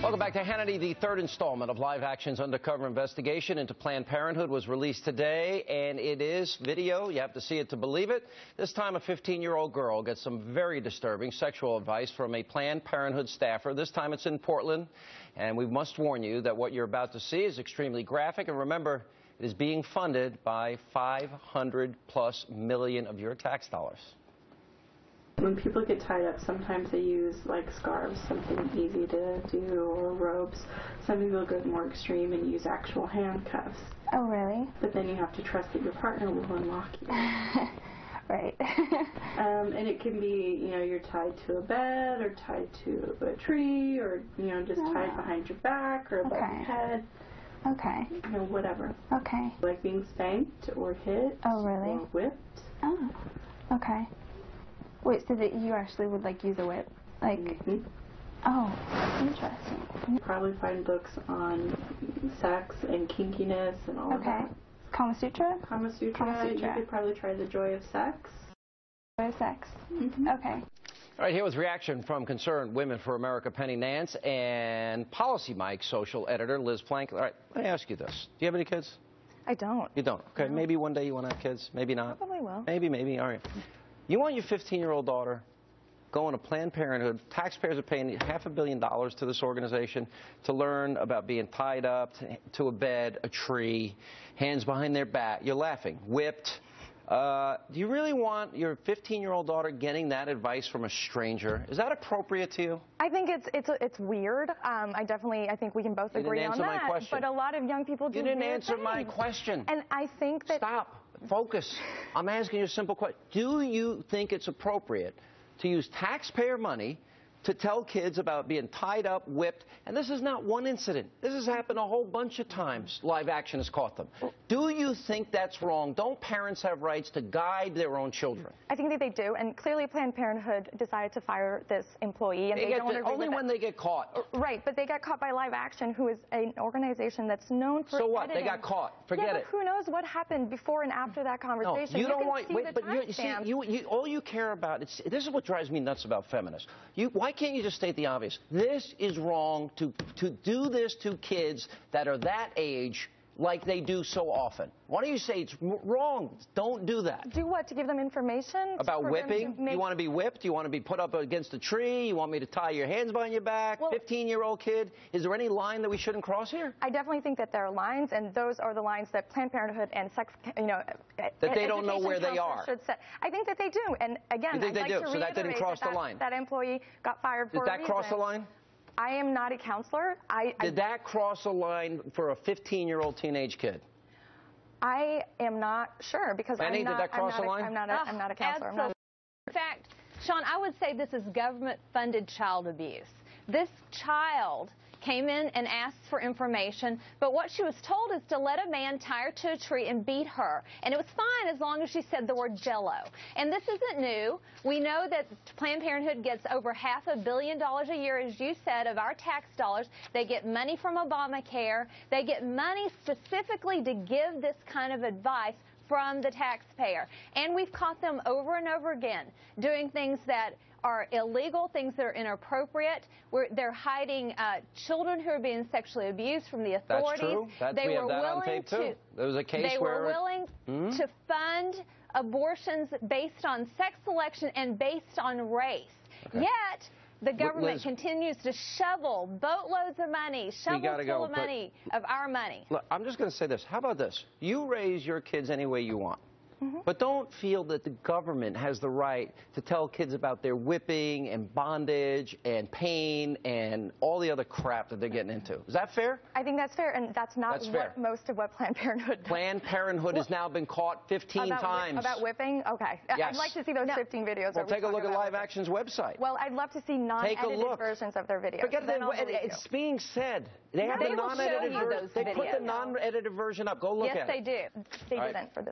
Welcome back to Hannity. The third installment of Live Action's undercover investigation into Planned Parenthood was released today, and it is video. You have to see it to believe it. This time, a 15-year-old girl gets some very disturbing sexual advice from a Planned Parenthood staffer. This time, it's in Portland, and we must warn you that what you're about to see is extremely graphic. And remember, it is being funded by $500+ million of your tax dollars. When people get tied up, sometimes they use like scarves, something easy to do, or ropes. Some people go more extreme and use actual handcuffs. Oh, really? But then you have to trust that your partner will unlock you. Right. And it can be, you know, you're tied to a bed or tied to a tree or, you know, just tied behind your back or above your head. Okay. You know, whatever. Okay. Like being spanked or hit. Oh, really? Or whipped. Oh, okay. Wait, so that you actually would, like, use a whip? Like, oh, interesting. You probably find books on sex and kinkiness and all of that. Kama Sutra? Kama Sutra. You could probably try The Joy of Sex. Joy of Sex. Okay. All right, here was reaction from concerned Women for America, Penny Nance, and Policy Mike social editor Liz Plank. All right, let me ask you this. Do you have any kids? I don't. You don't? Okay, maybe one day you want to have kids. Maybe not. Probably will. Maybe. All right. You want your 15-year-old daughter going to Planned Parenthood. Taxpayers are paying $500 million to this organization to learn about being tied up to a bed, a tree, hands behind their back. You're laughing. Whipped. Do you really want your 15-year-old daughter getting that advice from a stranger? Is that appropriate to you? I think it's weird. I think we can both agree on that. You didn't answer my question. But a lot of young people do. You didn't answer my question. And I think that. Stop. Focus. I'm asking you a simple question. Do you think it's appropriate to use taxpayer money to tell kids about being tied up, whipped? And this is not one incident. This has happened a whole bunch of times. Live Action has caught them. Do you think that's wrong? Don't parents have rights to guide their own children? I think that they do. And clearly Planned Parenthood decided to fire this employee. And they don't agree only with when they get caught. Right. But they got caught by Live Action, who is an organization that's known for So what? editing. They got caught. Forget it. But who knows what happened before and after that conversation? No, you don't want. Wait, but you see, all you care about. This is what drives me nuts about feminists. Why can't you just state the obvious? This is wrong to do this to kids that are that age like they do so often. Why don't you say it's wrong? Don't do that. Do what? To give them information? About whipping? You want to be whipped? You want to be put up against a tree? You want me to tie your hands behind your back? Well, 15-year-old kid? Is there any line that we shouldn't cross here? I definitely think that there are lines, and those are the lines that Planned Parenthood and sex, that they don't know where they are. Should set. I think that they do. And again, you think I'd they like do? to So that didn't cross the line. That employee got fired for a reason. Did that cross the line? I am not a counselor. Did that cross a line for a 15-year-old teenage kid? I am not sure because Penny, I'm not. Did that cross the line? I'm not a counselor. In fact, Sean, I would say this is government-funded child abuse. This child came in and asked for information, but what she was told is to let a man tie her to a tree and beat her. And it was fine as long as she said the word Jell-O. And this isn't new. We know that Planned Parenthood gets over $500 million a year, as you said, of our tax dollars. They get money from Obamacare. They get money specifically to give this kind of advice from the taxpayer. And we've caught them over and over again doing things that are illegal, things that are inappropriate. They're hiding children who are being sexually abused from the authorities. That's true. We have that on tape, too. There was a case where... They were willing to fund abortions based on sex selection and based on race. Yet, the government continues to shovel boatloads of money, shovels full of money, of our money. Look, I'm just going to say this. How about this? You raise your kids any way you want. But don't feel that the government has the right to tell kids about their whipping and bondage and pain and all the other crap that they're getting into. Is that fair? I think that's fair, and that's not most of what Planned Parenthood does. Planned Parenthood has now been caught 15 times. About whipping? Okay. Yes. I'd like to see those 15 videos. Well, take a look at Live Action's website. Well, I'd love to see non-edited versions of their videos. Forget that. It's being said. They have the non-edited version. They put the non-edited version up. Go look at it. Yes, they do. They didn't for this.